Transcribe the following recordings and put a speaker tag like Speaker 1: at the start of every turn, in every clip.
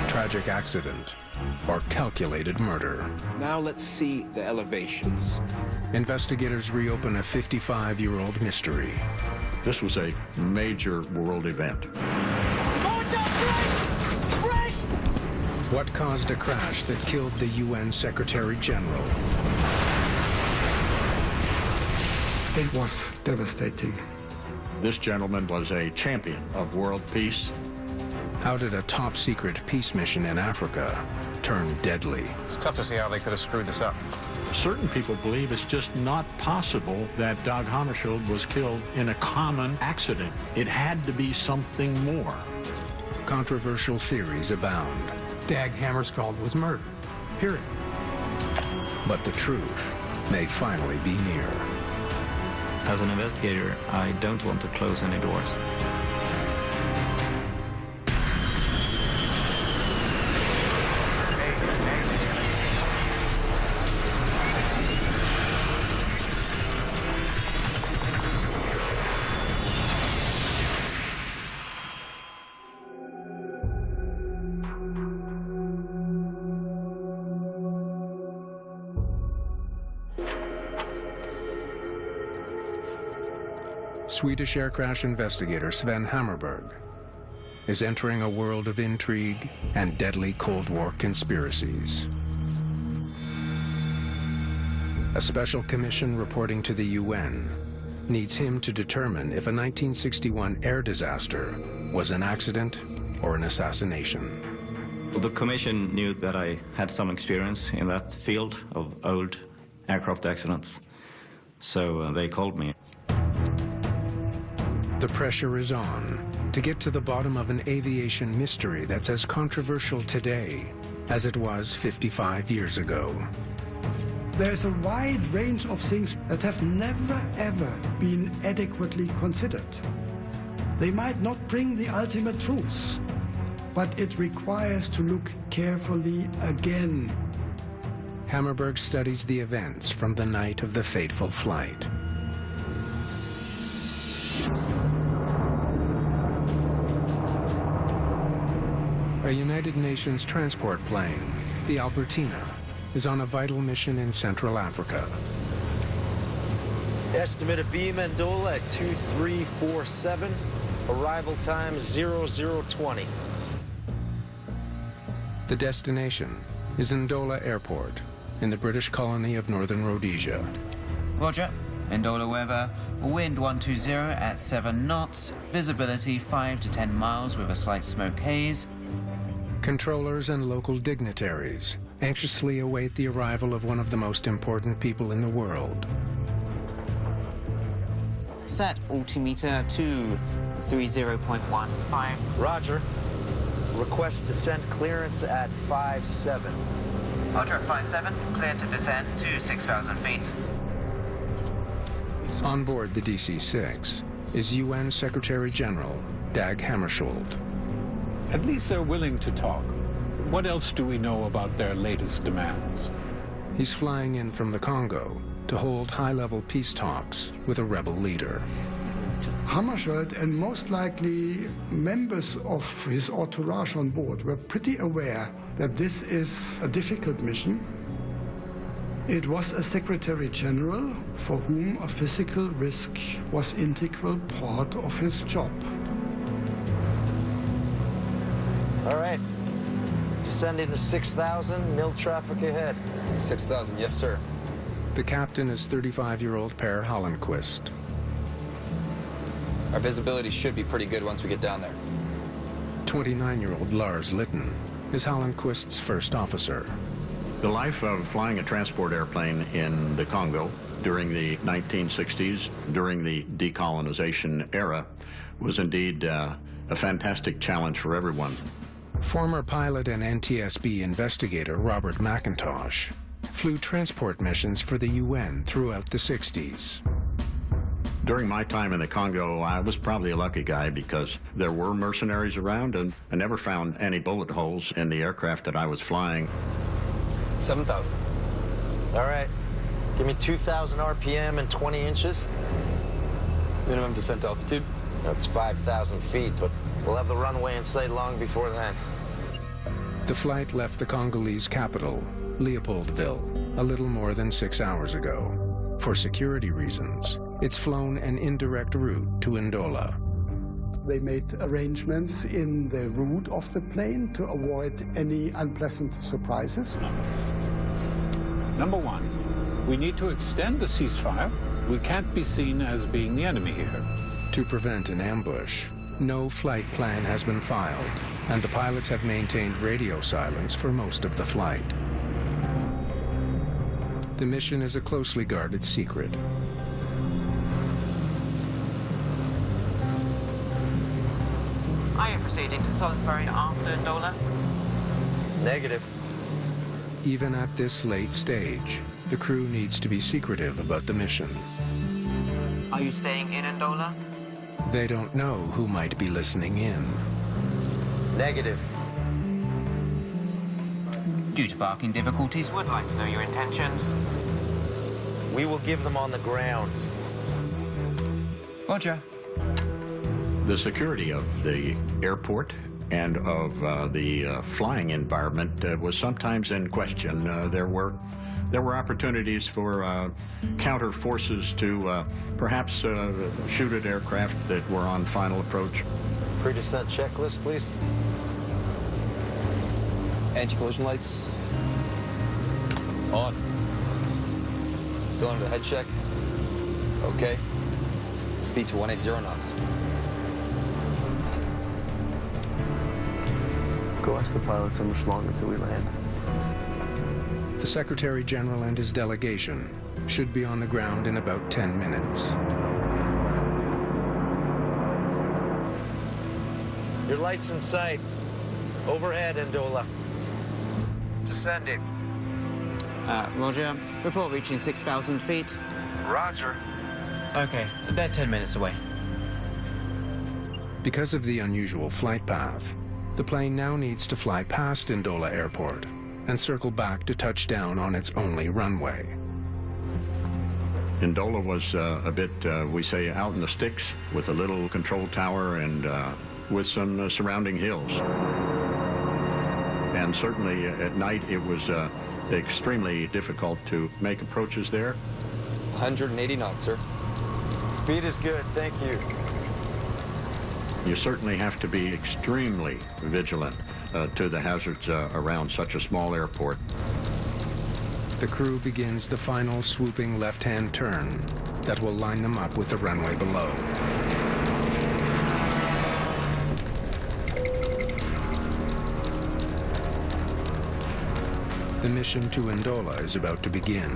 Speaker 1: Tragic accident or calculated murder.
Speaker 2: Now let's see the elevations.
Speaker 1: Investigators reopen a 55-year-old mystery.
Speaker 3: This was a major world event.
Speaker 4: Brakes!
Speaker 1: What caused a crash that killed the UN Secretary General?
Speaker 5: It was devastating.
Speaker 3: This gentleman was a champion of world peace.
Speaker 1: How did a top-secret peace mission in Africa turn deadly?
Speaker 6: It's tough to see how they could have screwed this up.
Speaker 3: Certain people believe it's just not possible that Dag Hammarskjöld was killed in a common accident. It had to be something more.
Speaker 1: Controversial theories abound.
Speaker 5: Dag Hammarskjöld was murdered, period.
Speaker 1: But the truth may finally be near.
Speaker 7: As an investigator, I don't want to close any doors.
Speaker 1: Swedish air crash investigator Sven Hammarberg is entering a world of intrigue and deadly Cold War conspiracies. A special commission reporting to the UN needs him to determine if a 1961 air disaster was an accident or an assassination.
Speaker 7: The commission knew that I had some experience in that field of old aircraft accidents, so they called me.
Speaker 1: The pressure is on to get to the bottom of an aviation mystery that's as controversial today as it was 55 years ago.
Speaker 5: There's a wide range of things that have never, ever been adequately considered. They might not bring the ultimate truth, but it requires to look carefully again.
Speaker 1: Hammarberg studies the events from the night of the fateful flight. A United Nations transport plane, the Albertina, is on a vital mission in Central Africa.
Speaker 8: Estimated beam Ndola at 2347. Arrival time 0020.
Speaker 1: The destination is Ndola Airport in the British colony of Northern Rhodesia.
Speaker 9: Roger. Ndola weather, wind 120 at 7 knots, visibility 5 to 10 miles with a slight smoke haze.
Speaker 1: Controllers and local dignitaries anxiously await the arrival of one of the most important people in the world.
Speaker 9: Set altimeter to 30.15.
Speaker 8: Roger. Request descent clearance at 57.
Speaker 9: Roger, 57. Clear to descend to 6,000 feet.
Speaker 1: On board the DC-6 is UN Secretary General Dag Hammarskjöld.
Speaker 6: At least they're willing to talk. What else do we know about their latest demands?
Speaker 1: He's flying in from the Congo to hold high-level peace talks with a rebel leader.
Speaker 5: Hammarskjöld and most likely members of his entourage on board were pretty aware that this is a difficult mission. It was a Secretary General for whom a physical risk was an integral part of his job.
Speaker 8: All right. Descending to 6,000, nil traffic ahead.
Speaker 10: 6,000, yes, sir.
Speaker 1: The captain is 35-year-old Per Hollenquist.
Speaker 10: Our visibility should be pretty good once we get down there.
Speaker 1: 29-year-old Lars Lytton is Hollenquist's first officer.
Speaker 3: The life of flying a transport airplane in the Congo during the 1960s, during the decolonization era, was indeed a fantastic challenge for everyone.
Speaker 1: Former pilot and NTSB investigator Robert McIntosh flew transport missions for the UN throughout the 60s.
Speaker 3: During my time in the Congo, I was probably a lucky guy because there were mercenaries around, and I never found any bullet holes in the aircraft that I was flying.
Speaker 10: 7,000.
Speaker 8: All right. Give me 2,000 RPM and 20 inches.
Speaker 10: Minimum descent altitude?
Speaker 8: That's 5,000 feet, but we'll have the runway in sight long before then.
Speaker 1: The flight left the Congolese capital, Leopoldville, a little more than 6 hours ago. For security reasons, it's flown an indirect route to Ndola.
Speaker 5: They made arrangements in the route of the plane to avoid any unpleasant surprises.
Speaker 6: Number one, we need to extend the ceasefire. We can't be seen as being the enemy here.
Speaker 1: To prevent an ambush, no flight plan has been filed, and the pilots have maintained radio silence for most of the flight. The mission is a closely guarded secret.
Speaker 9: Are you proceeding to Salisbury after Ndola?
Speaker 8: Negative.
Speaker 1: Even at this late stage, the crew needs to be secretive about the mission.
Speaker 9: Are you staying in Ndola?
Speaker 1: They don't know who might be listening in.
Speaker 8: Negative.
Speaker 9: Due to parking difficulties, would like to know your intentions.
Speaker 8: We will give them on the ground.
Speaker 9: Roger.
Speaker 3: The security of the airport and of the flying environment was sometimes in question. There were opportunities for counter forces to perhaps shoot at aircraft that were on final approach.
Speaker 8: Pre-descent checklist, please.
Speaker 10: Anti-collision lights. On. Cylinder head check. Okay. Speed to 180 knots.
Speaker 4: Go ask the pilots how much longer till we land.
Speaker 1: The Secretary General and his delegation should be on the ground in about 10 minutes.
Speaker 8: Your light's in sight. Overhead, Ndola. Descending.
Speaker 9: Roger. Report reaching 6,000 feet.
Speaker 8: Roger.
Speaker 9: Okay, they're 10 minutes away.
Speaker 1: Because of the unusual flight path, the plane now needs to fly past Ndola Airport and circle back to touch down on its only runway.
Speaker 3: Ndola was a bit, we say, out in the sticks with a little control tower and with some surrounding hills. And certainly at night it was extremely difficult to make approaches there.
Speaker 10: 180 knots, sir.
Speaker 8: Speed is good, thank you.
Speaker 3: You certainly have to be extremely vigilant to the hazards around such a small airport.
Speaker 1: The crew begins the final swooping left-hand turn that will line them up with the runway below. The mission to Ndola is about to begin.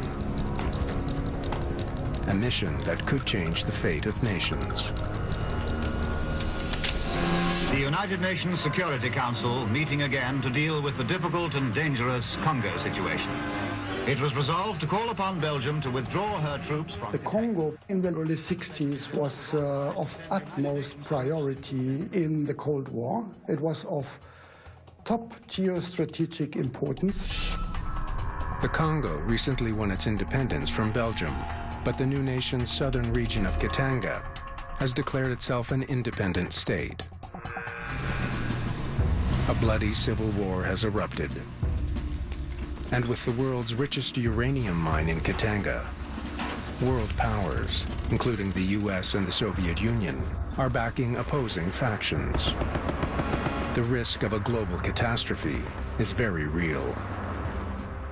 Speaker 1: A mission that could change the fate of nations.
Speaker 11: The United Nations Security Council meeting again to deal with the difficult and dangerous Congo situation. It was resolved to call upon Belgium to withdraw her troops from...
Speaker 5: The Congo in the early 60s was of utmost priority in the Cold War. It was of top geostrategic importance.
Speaker 1: The Congo recently won its independence from Belgium, but the new nation's southern region of Katanga has declared itself an independent state. A bloody civil war has erupted. And with the world's richest uranium mine in Katanga, world powers, including the US and the Soviet Union, are backing opposing factions. The risk of a global catastrophe is very real.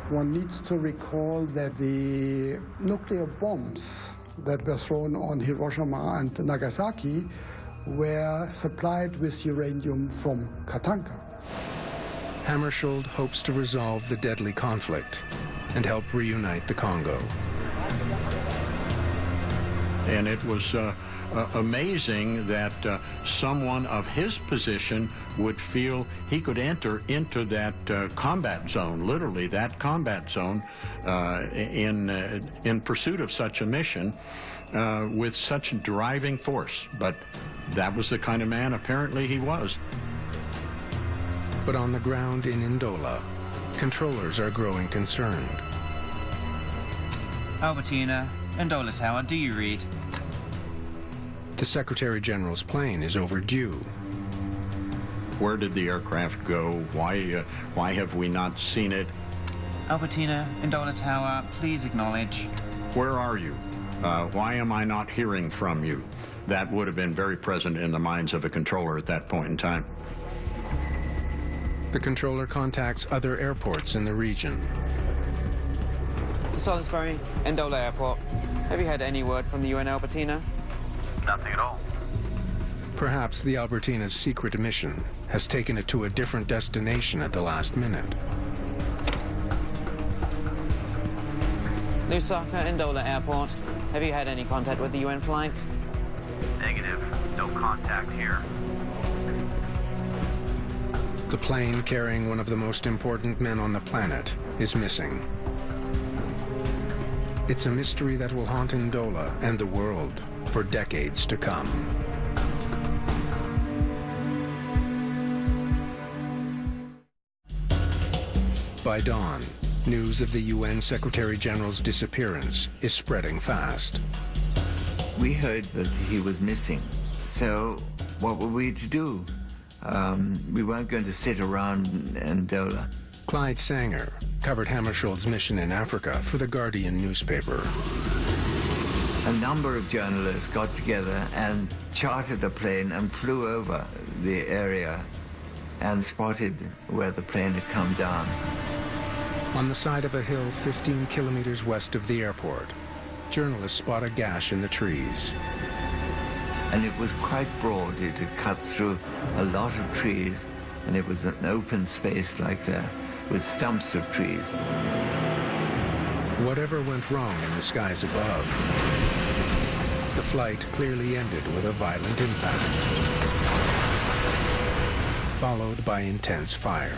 Speaker 5: One needs to recall that the nuclear bombs that were thrown on Hiroshima and Nagasaki were supplied with uranium from Katanga.
Speaker 1: Hammarskjöld hopes to resolve the deadly conflict and help reunite the Congo.
Speaker 3: And it was amazing that someone of his position would feel he could enter into that combat zone, literally that combat zone, in pursuit of such a mission with such driving force. But that was the kind of man apparently he was.
Speaker 1: But on the ground in Ndola, controllers are growing concerned.
Speaker 9: Albertina, Ndola Tower, do you read?
Speaker 1: The Secretary General's plane is overdue.
Speaker 3: Where did the aircraft go? Why have we not seen it?
Speaker 9: Albertina, Ndola Tower, please acknowledge.
Speaker 3: Where are you? Why am I not hearing from you? That would have been very present in the minds of a controller at that point in time.
Speaker 1: The controller contacts other airports in the region.
Speaker 12: Salisbury, Ndola Airport. Have you had any word from the UN Albertina?
Speaker 13: Nothing at all.
Speaker 1: Perhaps the Albertina's secret mission has taken it to a different destination at the last minute.
Speaker 12: Lusaka, Ndola Airport. Have you had any contact with the UN flight?
Speaker 13: Negative. No contact here.
Speaker 1: The plane carrying one of the most important men on the planet is missing. It's a mystery that will haunt Ndola and the world for decades to come. By dawn, news of the UN Secretary General's disappearance is spreading fast.
Speaker 14: We heard that he was missing, so what were we to do? We weren't going to sit around Ndola.
Speaker 1: Clyde Sanger covered Hammarskjöld's mission in Africa for the Guardian newspaper.
Speaker 14: A number of journalists got together and chartered a plane and flew over the area and spotted where the plane had come down.
Speaker 1: On the side of a hill 15 kilometers west of the airport, journalists spot a gash in the trees.
Speaker 14: And it was quite broad. It had cut through a lot of trees, and it was an open space like that with stumps of trees.
Speaker 1: Whatever went wrong in the skies above, the flight clearly ended with a violent impact, followed by intense fire.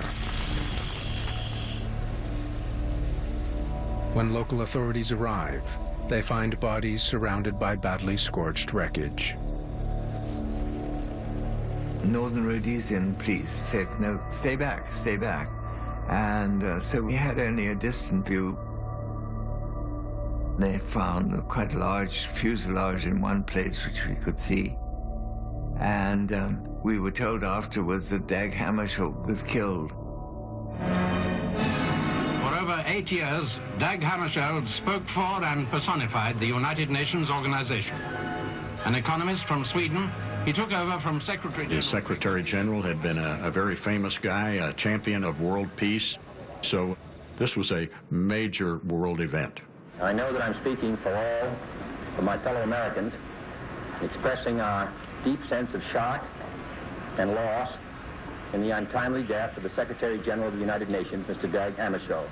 Speaker 1: When local authorities arrive, they find bodies surrounded by badly scorched wreckage.
Speaker 14: Northern Rhodesian police said, no, stay back, stay back. And so we had only a distant view. They found quite a large fuselage in one place, which we could see. And we were told afterwards that Dag Hammarskjöld was killed.
Speaker 11: For over 8 years, Dag Hammarskjöld spoke for and personified the United Nations organization. An economist from Sweden, he took over from Secretary General.
Speaker 3: The Secretary General had been a very famous guy, a champion of world peace. So this was a major world event.
Speaker 15: I know that I'm speaking for all of my fellow Americans, expressing our deep sense of shock and loss in the untimely death of the Secretary General of the United Nations, Mr. Dag Hammarskjöld.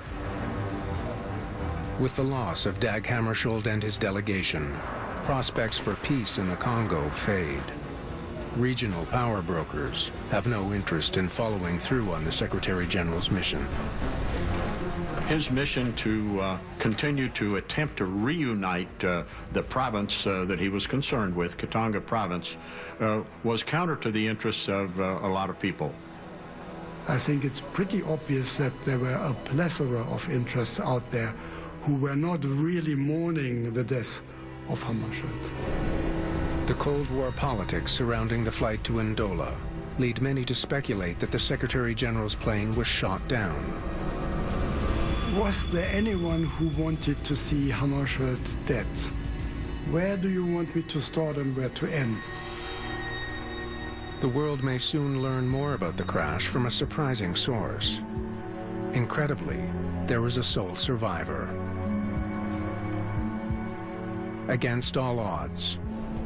Speaker 1: With the loss of Dag Hammarskjöld and his delegation, prospects for peace in the Congo fade. Regional power brokers have no interest in following through on the Secretary General's mission.
Speaker 3: His mission to continue to attempt to reunite the province that he was concerned with, Katanga province, was counter to the interests of a lot of people.
Speaker 5: I think it's pretty obvious that there were a plethora of interests out there who were not really mourning the death of Hammarskjöld.
Speaker 1: The Cold War politics surrounding the flight to Ndola lead many to speculate that the Secretary General's plane was shot down.
Speaker 5: Was there anyone who wanted to see Hammarskjöld's death? Where do you want me to start and where to end?
Speaker 1: The world may soon learn more about the crash from a surprising source. Incredibly, there was a sole survivor. Against all odds,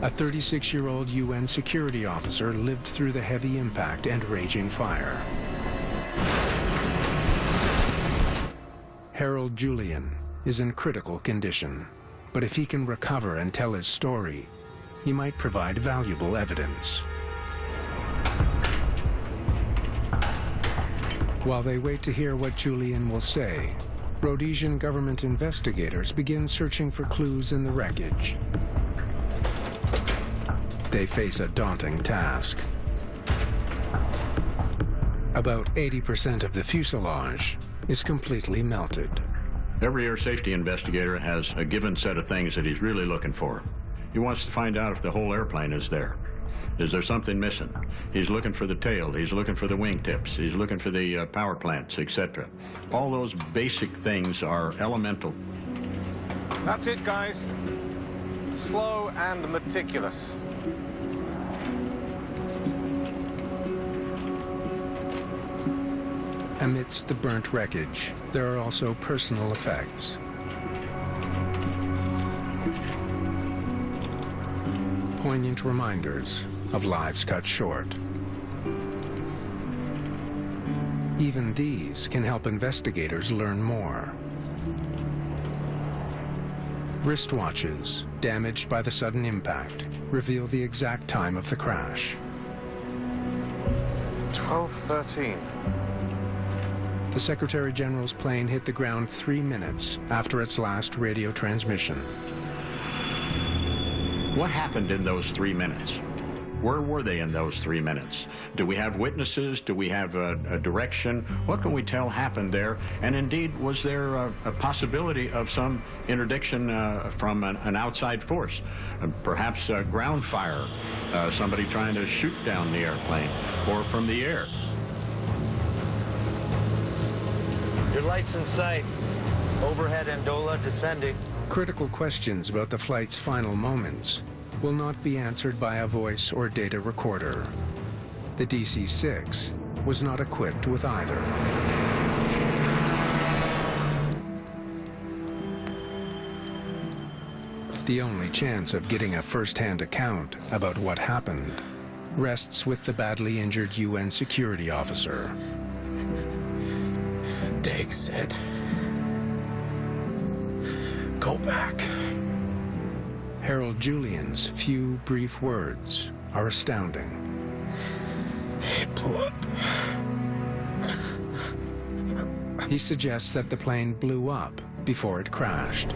Speaker 1: a 36-year-old UN security officer lived through the heavy impact and raging fire. Harold Julian is in critical condition, but if he can recover and tell his story, he might provide valuable evidence. While they wait to hear what Julian will say, Rhodesian government investigators begin searching for clues in the wreckage. They face a daunting task. About 80% of the fuselage is completely melted.
Speaker 3: Every air safety investigator has a given set of things that he's really looking for. He wants to find out if the whole airplane is there. Is there something missing? He's looking for the tail, he's looking for the wingtips, he's looking for the power plants, etc. All those basic things are elemental.
Speaker 16: That's it, guys. Slow and meticulous.
Speaker 1: Amidst the burnt wreckage, there are also personal effects. Poignant reminders of lives cut short. Even these can help investigators learn more. Wristwatches, damaged by the sudden impact, reveal the exact time of the crash.
Speaker 16: 12:13.
Speaker 1: The Secretary General's plane hit the ground 3 minutes after its last radio transmission.
Speaker 3: What happened in those 3 minutes? Where were they in those 3 minutes? Do we have witnesses? Do we have a direction? What can we tell happened there? And indeed, was there a possibility of some interdiction from an outside force? Perhaps ground fire, somebody trying to shoot down the airplane, or from the air?
Speaker 8: Your light's in sight. Overhead Andola descending.
Speaker 1: Critical questions about the flight's final moments will not be answered by a voice or data recorder. The DC-6 was not equipped with either. The only chance of getting a first-hand account about what happened rests with the badly injured UN security officer.
Speaker 17: Dag said, "Go back."
Speaker 1: Harold Julian's few brief words are astounding.
Speaker 17: It blew up.
Speaker 1: He suggests that the plane blew up before it crashed.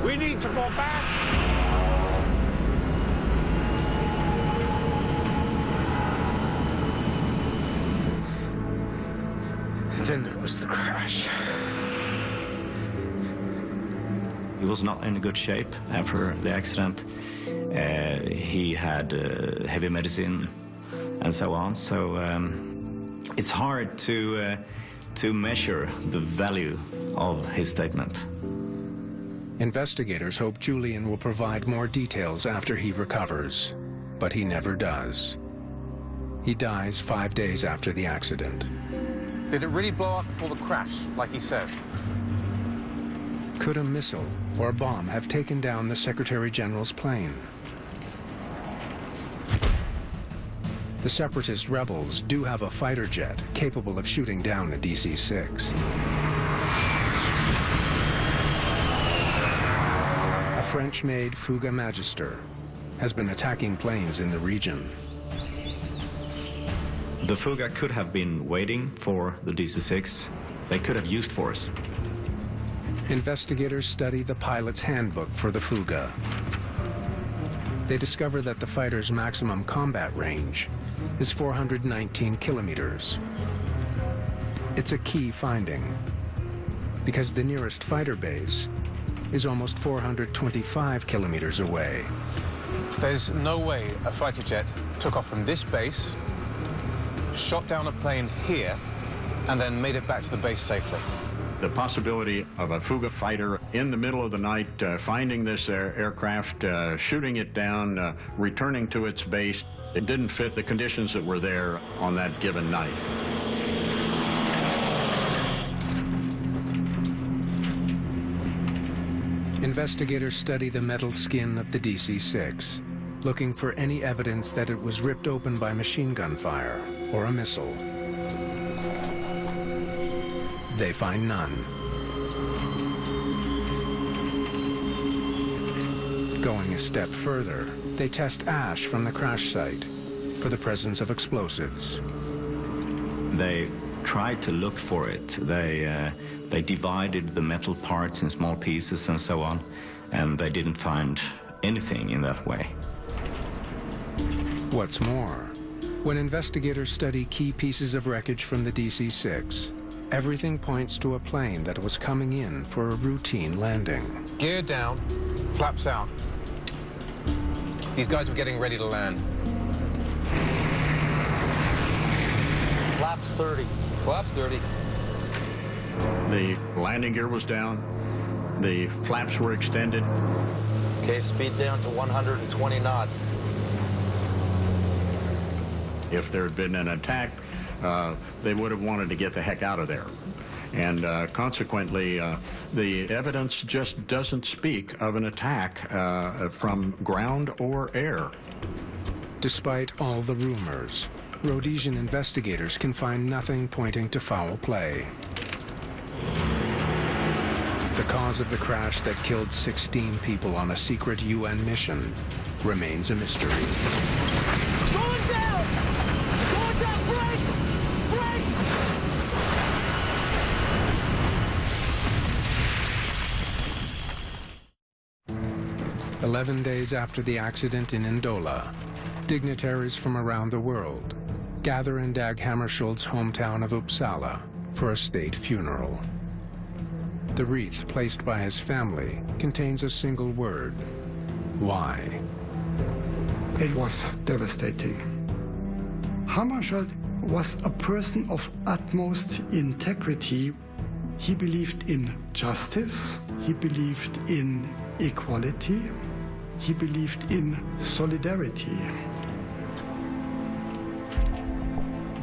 Speaker 16: We need to go back.
Speaker 17: Then there was the crash.
Speaker 7: He was not in good shape after the accident. He had heavy medicine and so on. So it's hard to measure the value of his statement.
Speaker 1: Investigators hope Julian will provide more details after he recovers, but he never does. He dies 5 days after the accident.
Speaker 16: Did it really blow up before the crash, like he says?
Speaker 1: Could a missile or bomb have taken down the Secretary General's plane? The separatist rebels do have a fighter jet capable of shooting down a DC-6. A French-made Fouga Magister has been attacking planes in the region.
Speaker 7: The Fouga could have been waiting for the DC-6. They could have used force.
Speaker 1: Investigators study the pilot's handbook for the Fouga. They discover that the fighter's maximum combat range is 419 kilometers. It's a key finding, because the nearest fighter base is almost 425 kilometers away.
Speaker 16: There's no way a fighter jet took off from this base, shot down a plane here, and then made it back to the base safely.
Speaker 3: The possibility of a Fouga fighter in the middle of the night finding this aircraft, shooting it down, returning to its base, it didn't fit the conditions that were there on that given night.
Speaker 1: Investigators study the metal skin of the DC-6, looking for any evidence that it was ripped open by machine gun fire or a missile. They find none. Going a step further, they test ash from the crash site for the presence of explosives.
Speaker 7: They tried to look for it. They divided the metal parts in small pieces and so on, and they didn't find anything in that way.
Speaker 1: What's more, when investigators study key pieces of wreckage from the DC-6, everything points to a plane that was coming in for a routine landing.
Speaker 16: Gear down, flaps out. These guys were getting ready to land.
Speaker 8: Flaps 30.
Speaker 10: Flaps 30.
Speaker 3: The landing gear was down. The flaps were extended.
Speaker 8: Okay, speed down to 120 knots.
Speaker 3: If there had been an attack, they would have wanted to get the heck out of there. And consequently, the evidence just doesn't speak of an attack from ground or air.
Speaker 1: Despite all the rumors, Rhodesian investigators can find nothing pointing to foul play. The cause of the crash that killed 16 people on a secret UN mission remains a mystery.
Speaker 18: Going down! Going down! Brakes! Brakes!
Speaker 1: 11 days after the accident in Ndola, dignitaries from around the world gather in Dag Hammarskjöld's hometown of Uppsala for a state funeral. The wreath placed by his family contains a single word: why?
Speaker 5: It was devastating. Hammarskjöld was a person of utmost integrity. He believed in justice, he believed in equality, he believed in solidarity.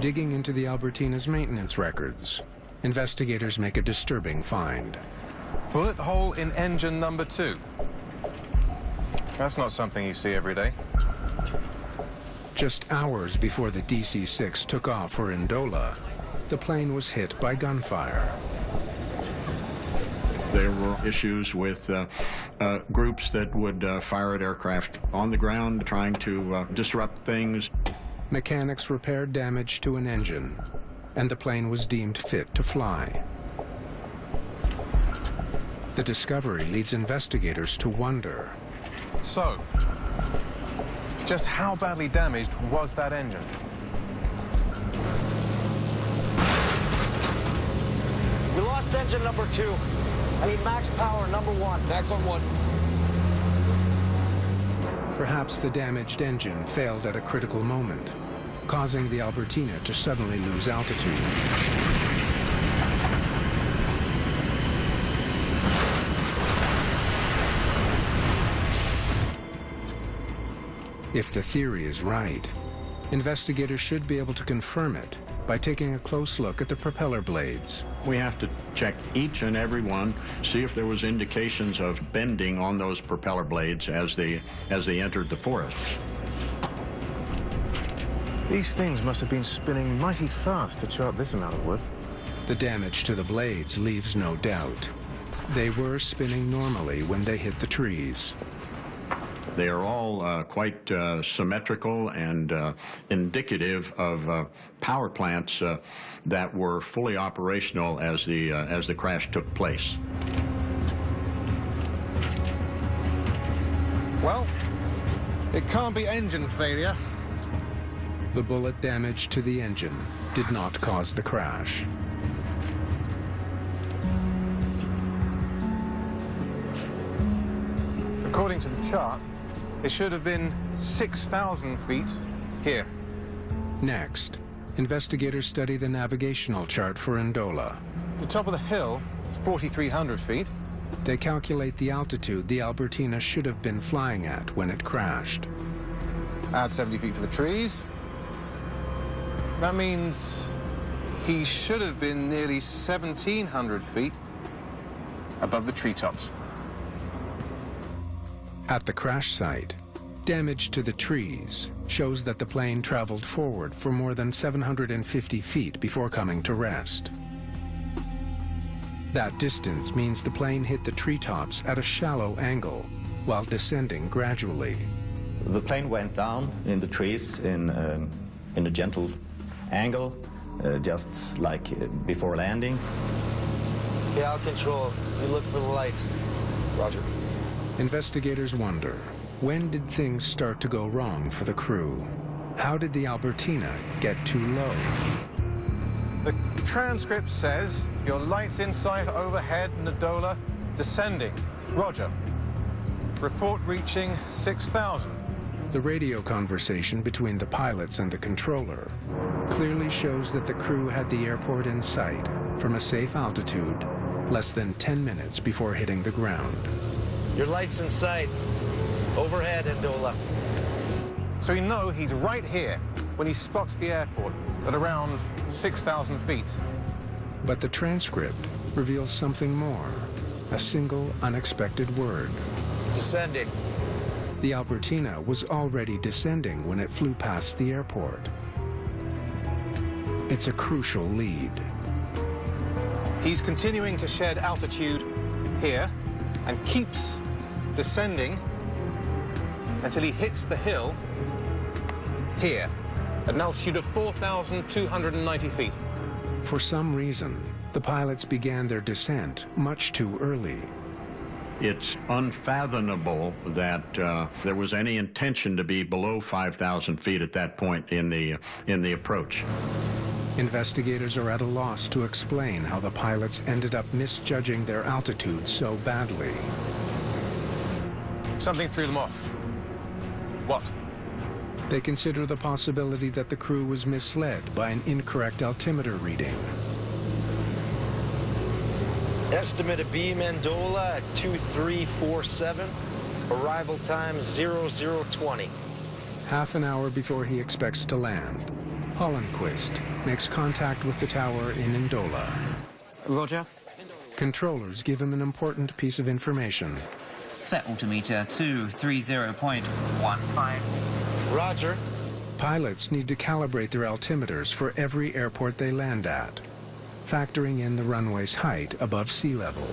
Speaker 1: Digging into the Albertina's maintenance records, investigators make a disturbing find.
Speaker 16: Bullet hole in engine number 2. That's not something you see every day.
Speaker 1: Just hours before the DC-6 took off for Ndola, the plane was hit by gunfire.
Speaker 3: There were issues with groups that would fire at aircraft on the ground, trying to disrupt things.
Speaker 1: Mechanics repaired damage to an engine, and the plane was deemed fit to fly. The discovery leads investigators to wonder.
Speaker 16: So, just how badly damaged was that engine?
Speaker 8: We lost engine number 2. I need max power number 1.
Speaker 10: Max on 1.
Speaker 1: Perhaps the damaged engine failed at a critical moment, causing the Albertina to suddenly lose altitude. If the theory is right, investigators should be able to confirm it by taking a close look at the propeller blades.
Speaker 3: We have to check each and every one, see if there was indications of bending on those propeller blades as they entered the forest.
Speaker 16: These things must have been spinning mighty fast to chart this amount of wood.
Speaker 1: The damage to the blades leaves no doubt. They were spinning normally when they hit the trees.
Speaker 3: They are all quite symmetrical and indicative of power plants that were fully operational as the crash took place.
Speaker 16: Well, it can't be engine failure.
Speaker 1: The bullet damage to the engine did not cause the crash.
Speaker 16: According to the chart, it should have been 6,000 feet here.
Speaker 1: Next, investigators study the navigational chart for Ndola.
Speaker 16: The top of the hill is 4,300 feet.
Speaker 1: They calculate the altitude the Albertina should have been flying at when it crashed.
Speaker 16: Add 70 feet for the trees. That means he should have been nearly 1,700 feet above the treetops.
Speaker 1: At the crash site, damage to the trees shows that the plane traveled forward for more than 750 feet before coming to rest. That distance means the plane hit the treetops at a shallow angle while descending gradually.
Speaker 7: The plane went down in the trees in a gentle angle, just like before landing.
Speaker 8: Okay, I'll control. You look for the lights.
Speaker 10: Roger.
Speaker 1: Investigators wonder, when did things start to go wrong for the crew? How did the Albertina get too low?
Speaker 16: The transcript says your lights in sight overhead, Ndola, descending. Roger. Report reaching 6,000.
Speaker 1: The radio conversation between the pilots and the controller clearly shows that the crew had the airport in sight from a safe altitude less than 10 minutes before hitting the ground.
Speaker 8: Your light's in sight. Overhead, Ndola.
Speaker 16: So we know he's right here when he spots the airport at around 6,000 feet.
Speaker 1: But the transcript reveals something more, a single unexpected word.
Speaker 8: Descending.
Speaker 1: The Albertina was already descending when it flew past the airport. It's a crucial lead.
Speaker 16: He's continuing to shed altitude here and keeps descending until he hits the hill here at an altitude of 4,290 feet.
Speaker 1: For some reason, the pilots began their descent much too early.
Speaker 3: It's unfathomable that there was any intention to be below 5,000 feet at that point in the approach.
Speaker 1: Investigators are at a loss to explain how the pilots ended up misjudging their altitude so badly.
Speaker 16: Something threw them off. What?
Speaker 1: They consider the possibility that the crew was misled by an incorrect altimeter reading.
Speaker 8: Estimate of beam Ndola at 2347. Arrival time 0020.
Speaker 1: Half an hour before he expects to land, Hollenquist makes contact with the tower in Ndola.
Speaker 12: Roger.
Speaker 1: Controllers give him an important piece of information.
Speaker 9: Set altimeter 230.15.
Speaker 8: Roger.
Speaker 1: Pilots need to calibrate their altimeters for every airport they land at, factoring in the runway's height above sea level.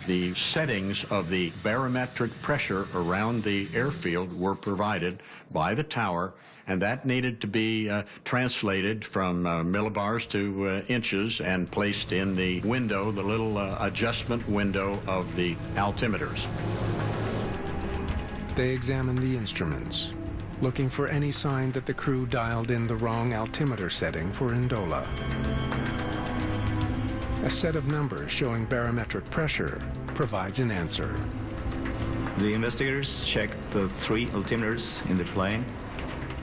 Speaker 3: The settings of the barometric pressure around the airfield were provided by the tower, and that needed to be translated from millibars to inches and placed in the window, the little adjustment window of the altimeters.
Speaker 1: They examine the instruments, looking for any sign that the crew dialed in the wrong altimeter setting for Ndola. A set of numbers showing barometric pressure provides an answer.
Speaker 7: The investigators checked the 3 altimeters in the plane.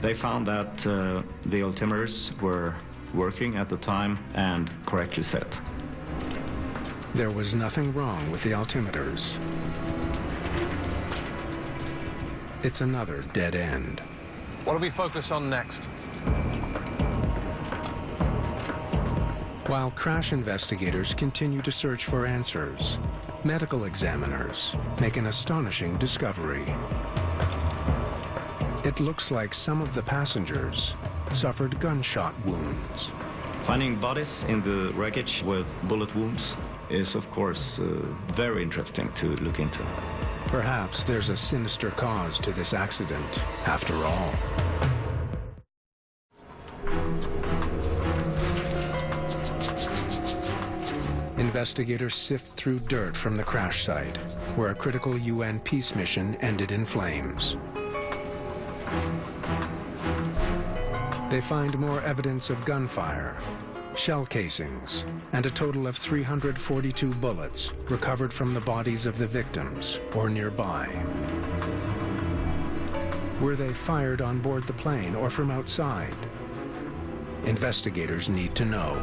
Speaker 7: They found that the altimeters were working at the time and correctly set.
Speaker 1: There was nothing wrong with the altimeters. It's another dead end.
Speaker 16: What do we focus on next?
Speaker 1: While crash investigators continue to search for answers, medical examiners make an astonishing discovery. It looks like some of the passengers suffered gunshot wounds.
Speaker 7: Finding bodies in the wreckage with bullet wounds is, of course, very interesting to look into.
Speaker 1: Perhaps there's a sinister cause to this accident, after all. Investigators sift through dirt from the crash site, where a critical UN peace mission ended in flames. They find more evidence of gunfire, shell casings, and a total of 342 bullets recovered from the bodies of the victims or nearby. Were they fired on board the plane or from outside? Investigators need to know.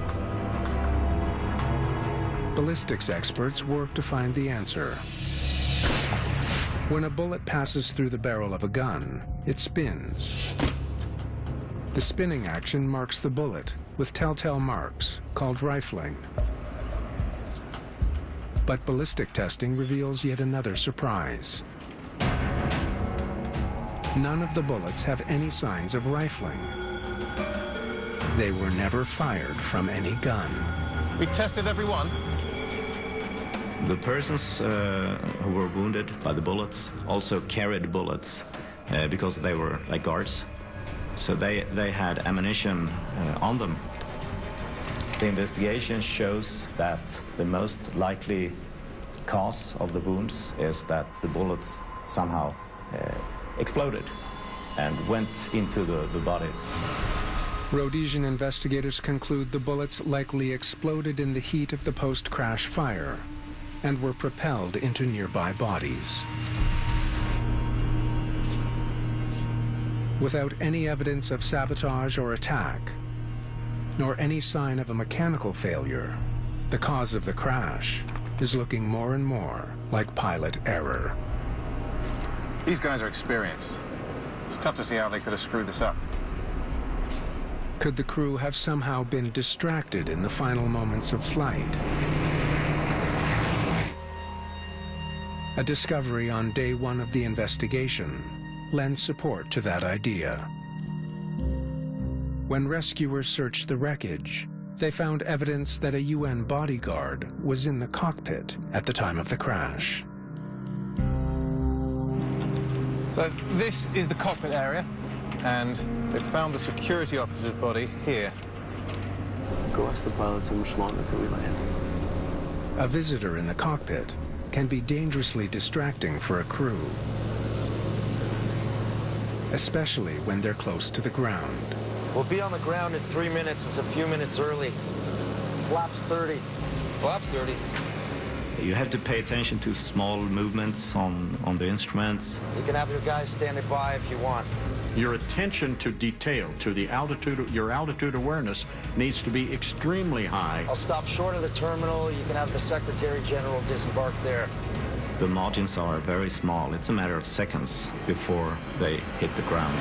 Speaker 1: Ballistics experts work to find the answer. When a bullet passes through the barrel of a gun, it spins. The spinning action marks the bullet with telltale marks called rifling. But ballistic testing reveals yet another surprise. None of the bullets have any signs of rifling. They were never fired from any gun.
Speaker 16: We tested every one.
Speaker 7: The persons who were wounded by the bullets also carried bullets because they were like guards. So they had ammunition on them. The investigation shows that the most likely cause of the wounds is that the bullets somehow exploded and went into the bodies.
Speaker 1: Rhodesian investigators conclude the bullets likely exploded in the heat of the post-crash fire and were propelled into nearby bodies. Without any evidence of sabotage or attack, nor any sign of a mechanical failure, the cause of the crash is looking more and more like pilot error.
Speaker 16: These guys are experienced. It's tough to see how they could have screwed this up.
Speaker 1: Could the crew have somehow been distracted in the final moments of flight? A discovery on day one of the investigation lends support to that idea. When rescuers searched the wreckage, they found evidence that a UN bodyguard was in the cockpit at the time of the crash.
Speaker 16: So this is the cockpit area, and they found the security officer's body here.
Speaker 4: Go ask the pilots how much longer till we land.
Speaker 1: A visitor in the cockpit can be dangerously distracting for a crew, especially when they're close to the ground.
Speaker 8: We'll be on the ground in 3 minutes. It's a few minutes early. Flaps 30.
Speaker 10: Flaps 30.
Speaker 7: You have to pay attention to small movements on the instruments.
Speaker 8: You can have your guys standing by if you want.
Speaker 3: Your attention to detail, to the altitude, your altitude awareness needs to be extremely high.
Speaker 8: I'll stop short of the terminal. You can have the Secretary General disembark there.
Speaker 7: The margins are very small. It's a matter of seconds before they hit the ground.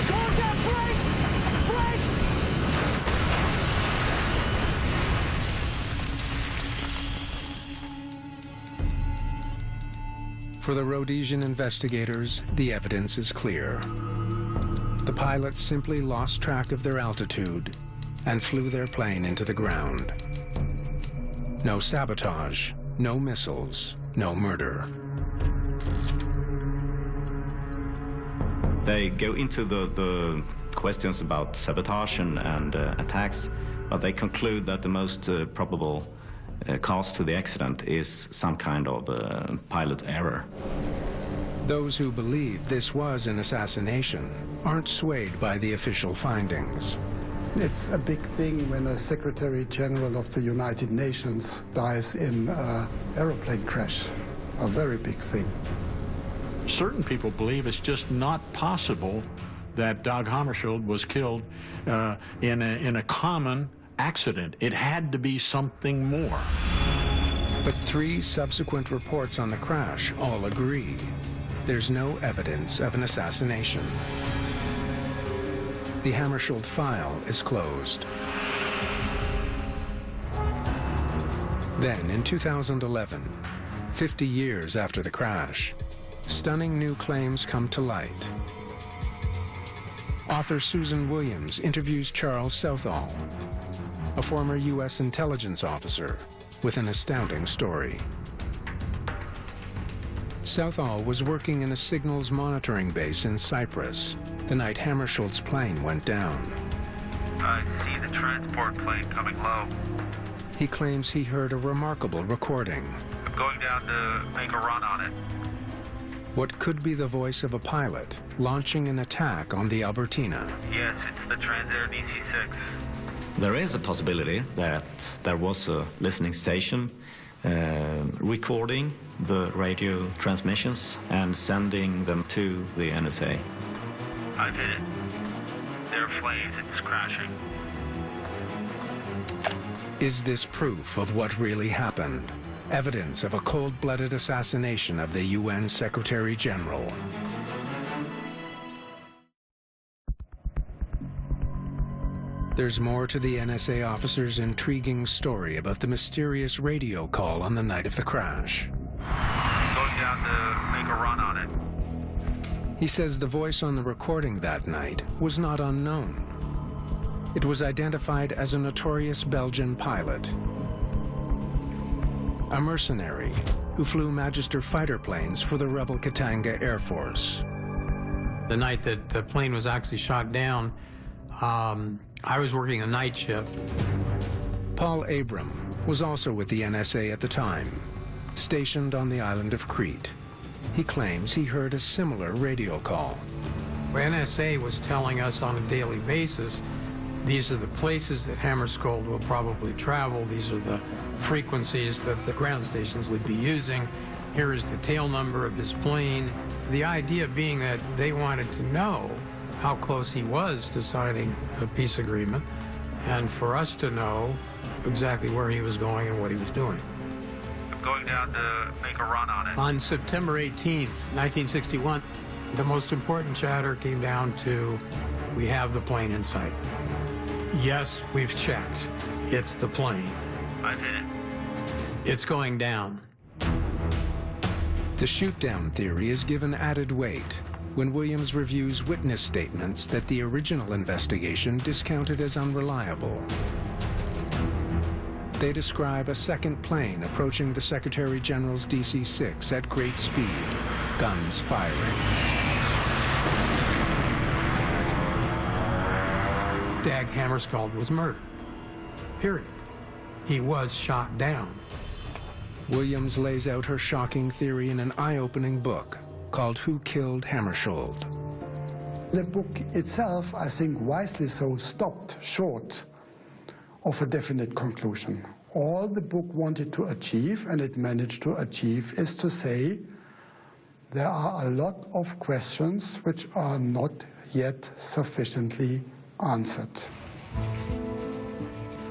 Speaker 18: Going down, brakes! Brakes!
Speaker 1: For the Rhodesian investigators, the evidence is clear. The pilots simply lost track of their altitude and flew their plane into the ground. No sabotage, no missiles, no murder.
Speaker 7: They go into the questions about sabotage and attacks, but they conclude that the most probable cause to the accident is some kind of pilot error.
Speaker 1: Those who believe this was an assassination aren't swayed by the official findings.
Speaker 5: It's a big thing when a Secretary General of the United Nations dies in an aeroplane crash. A very big thing.
Speaker 3: Certain people believe it's just not possible that Dag Hammarskjöld was killed in a common accident. It had to be something more.
Speaker 1: But 3 subsequent reports on the crash all agree. There's no evidence of an assassination. The Hammarskjöld file is closed. Then, in 2011, 50 years after the crash, stunning new claims come to light. Author Susan Williams interviews Charles Southall, a former U.S. intelligence officer, with an astounding story. Southall was working in a signals monitoring base in Cyprus the night Hammarskjöld's plane went down.
Speaker 13: I see the transport plane coming low.
Speaker 1: He claims he heard a remarkable recording.
Speaker 13: I'm going down to make a run on it.
Speaker 1: What could be the voice of a pilot launching an attack on the Albertina?
Speaker 13: Yes, it's the Transair DC-6.
Speaker 7: There is a possibility that there was a listening station recording the radio transmissions and sending them to the NSA.
Speaker 13: I've hit it. There are flames, it's crashing.
Speaker 1: Is this proof of what really happened? Evidence of a cold-blooded assassination of the UN Secretary General? There's more to the NSA officer's intriguing story about the mysterious radio call on the night of the crash.
Speaker 13: Going down to make a run on it.
Speaker 1: He says the voice on the recording that night was not unknown. It was identified as a notorious Belgian pilot, a mercenary who flew Magister fighter planes for the rebel Katanga Air Force.
Speaker 19: The night that the plane was actually shot down, I was working a night shift.
Speaker 1: Paul Abram was also with the NSA at the time, stationed on the island of Crete. He claims he heard a similar radio call.
Speaker 19: NSA was telling us on a daily basis, these are the places that Hammarskjöld will probably travel, these are the frequencies that the ground stations would be using, Here is the tail number of his plane. The idea being that they wanted to know how close he was to signing a peace agreement, and for us to know exactly where he was going and what he was doing.
Speaker 13: I'm going down to make a run on it.
Speaker 19: On September 18th, 1961, the most important chatter came down to, we have the plane in sight. Yes, we've checked. It's the plane.
Speaker 13: I've hit it.
Speaker 19: It's going down.
Speaker 1: The shoot-down theory is given added weight when Williams reviews witness statements that the original investigation discounted as unreliable. They describe a second plane approaching the Secretary General's DC-6 at great speed, guns firing.
Speaker 19: Dag Hammarskjöld was murdered. Period. He was shot down.
Speaker 1: Williams lays out her shocking theory in an eye-opening book called Who Killed Hammarskjöld?
Speaker 5: The book itself, I think wisely so, stopped short of a definite conclusion. All the book wanted to achieve, and it managed to achieve, is to say there are a lot of questions which are not yet sufficiently answered.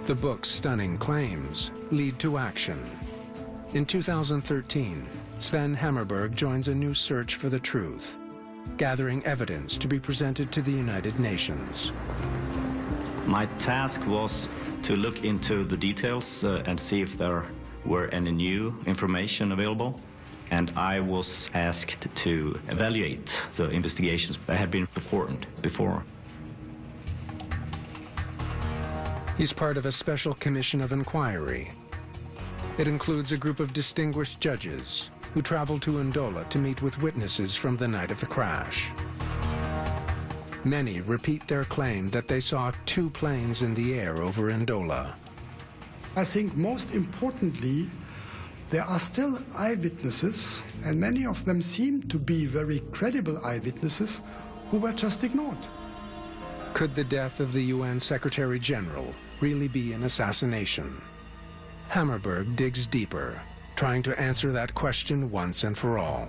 Speaker 1: The book's stunning claims lead to action. In 2013, Sven Hammarberg joins a new search for the truth, gathering evidence to be presented to the United Nations.
Speaker 7: My task was to look into the details and see if there were any new information available. And I was asked to evaluate the investigations that had been performed before.
Speaker 1: He's part of a special commission of inquiry. It includes a group of distinguished judges who traveled to Ndola to meet with witnesses from the night of the crash. Many repeat their claim that they saw two planes in the air over Ndola.
Speaker 5: I think most importantly, there are still eyewitnesses, and many of them seem to be very credible eyewitnesses, who were just ignored.
Speaker 1: Could the death of the UN Secretary General really be an assassination? Hammarberg digs deeper, trying to answer that question once and for all.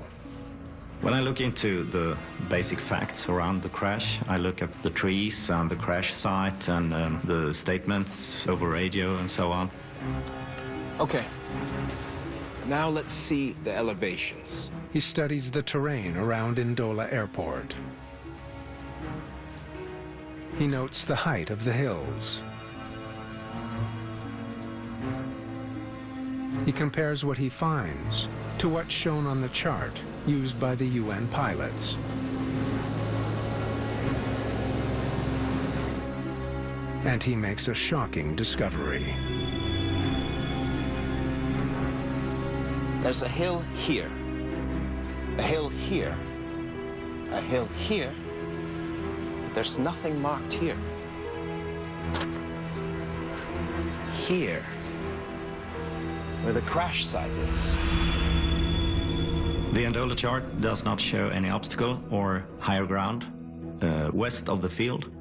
Speaker 7: When I look into the basic facts around the crash, I look at the trees and the crash site and the statements over radio and so on.
Speaker 2: Okay. Now let's see the elevations.
Speaker 1: He studies the terrain around Ndola Airport. He notes the height of the hills. He compares what he finds to what's shown on the chart used by the UN pilots. And he makes a shocking discovery.
Speaker 2: There's a hill here, a hill here, a hill here, but there's nothing marked here. Here, where the crash site is.
Speaker 7: The Ndola chart does not show any obstacle or higher ground west of the field.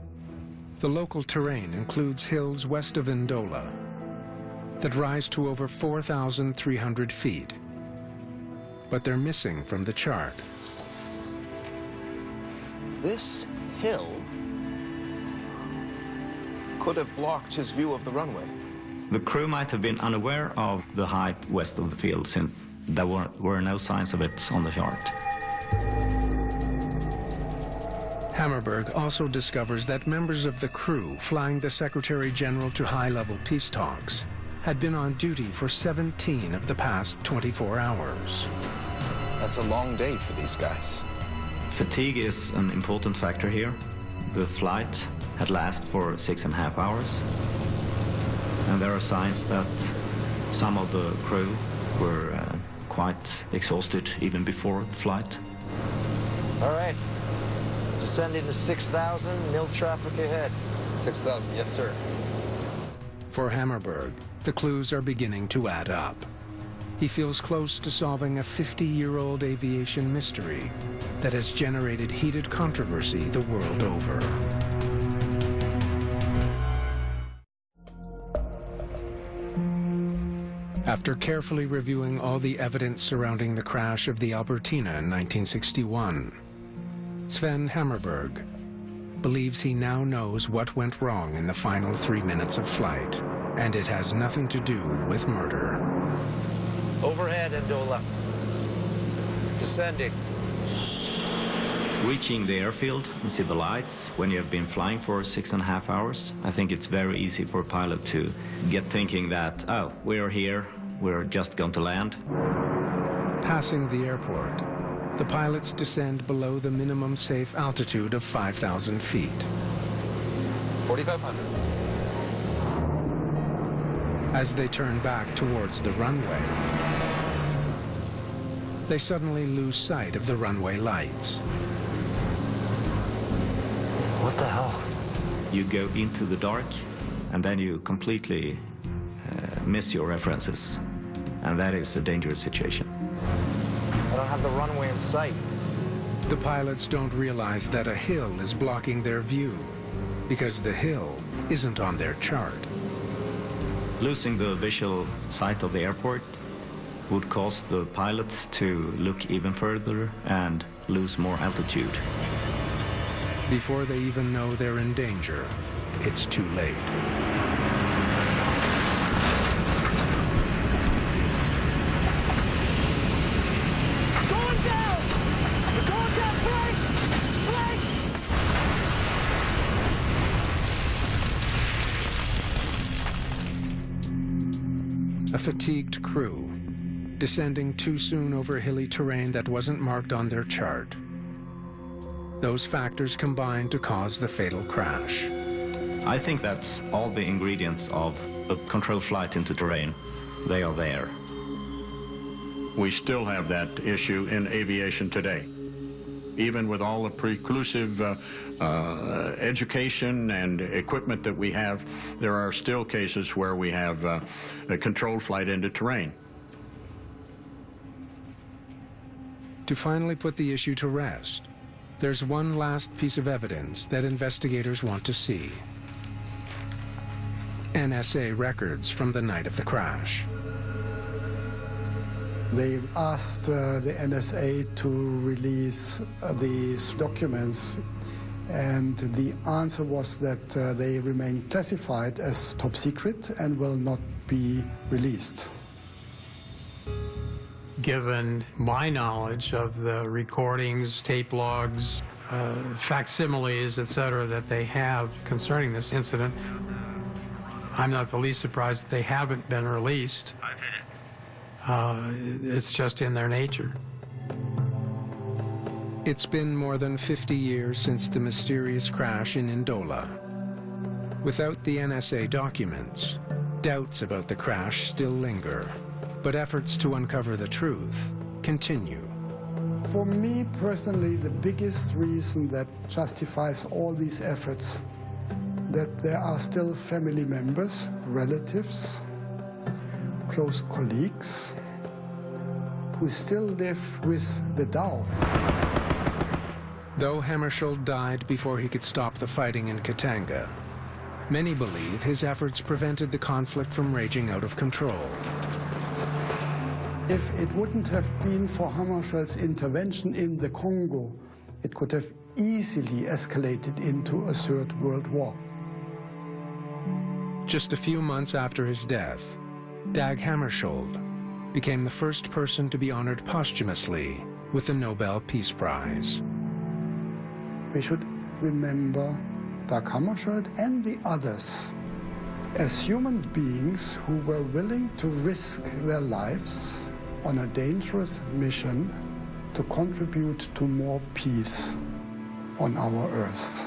Speaker 1: The local terrain includes hills west of Ndola that rise to over 4,300 feet, but they're missing from the chart.
Speaker 2: This hill could have blocked his view of the runway.
Speaker 7: The crew might have been unaware of the height west of the field since there were no signs of it on the chart.
Speaker 1: Hammarberg also discovers that members of the crew flying the Secretary General to high-level peace talks had been on duty for 17 of the past 24 hours.
Speaker 2: That's a long day for these guys.
Speaker 7: Fatigue is an important factor here. The flight had lasted for 6.5 hours. And there are signs that some of the crew were quite exhausted even before the flight.
Speaker 8: All right. Descending to 6,000, nil traffic ahead.
Speaker 10: 6,000, yes, sir.
Speaker 1: For Hammarberg, the clues are beginning to add up. He feels close to solving a 50-year-old aviation mystery that has generated heated controversy the world over. After carefully reviewing all the evidence surrounding the crash of the Albertina in 1961, Sven Hammerberg believes he now knows what went wrong in the final 3 minutes of flight, and it has nothing to do with murder.
Speaker 8: Overhead, Ndola. Descending.
Speaker 7: Reaching the airfield and see the lights when you have been flying for 6.5 hours, I think it's very easy for a pilot to get thinking that, oh, we're here, we're just going to land.
Speaker 1: Passing the airport, the pilots descend below the minimum safe altitude of 5,000 feet.
Speaker 10: 4,500.
Speaker 1: As they turn back towards the runway, they suddenly lose sight of the runway lights.
Speaker 8: What the hell?
Speaker 7: You go into the dark, and then you completely miss your references. And that is a dangerous situation.
Speaker 8: I don't have the runway in sight.
Speaker 1: The pilots don't realize that a hill is blocking their view, because the hill isn't on their chart.
Speaker 7: Losing the visual sight of the airport would cause the pilots to look even further and lose more altitude.
Speaker 1: Before they even know they're in danger, it's too late.
Speaker 18: Going down! We're going down! Brakes! Brakes!
Speaker 1: A fatigued crew, descending too soon over hilly terrain that wasn't marked on their chart. Those factors combined to cause the fatal crash.
Speaker 7: I think that's all the ingredients of a controlled flight into terrain. They are there.
Speaker 3: We still have that issue in aviation today. Even with all the preclusive education and equipment that we have, there are still cases where we have a controlled flight into terrain.
Speaker 1: To finally put the issue to rest, there's one last piece of evidence that investigators want to see. NSA records from the night of the crash.
Speaker 5: They asked the NSA to release these documents, and the answer was that they remain classified as top secret and will not be released.
Speaker 19: Given my knowledge of the recordings, tape logs, facsimiles, etc., that they have concerning this incident, I'm not the least surprised that they haven't been released. It's just in their nature.
Speaker 1: It's been more than 50 years since the mysterious crash in Ndola. Without the NSA documents, doubts about the crash still linger, but efforts to uncover the truth continue.
Speaker 5: For me personally, the biggest reason that justifies all these efforts, that there are still family members, relatives, close colleagues, who still live with the doubt.
Speaker 1: Though Hammarskjöld died before he could stop the fighting in Katanga, many believe his efforts prevented the conflict from raging out of control.
Speaker 5: If it wouldn't have been for Hammarskjöld's intervention in the Congo, it could have easily escalated into a Third World War.
Speaker 1: Just a few months after his death, Dag Hammarskjöld became the first person to be honored posthumously with the Nobel Peace Prize.
Speaker 5: We should remember Dag Hammarskjöld and the others as human beings who were willing to risk their lives on a dangerous mission to contribute to more peace on our Earth.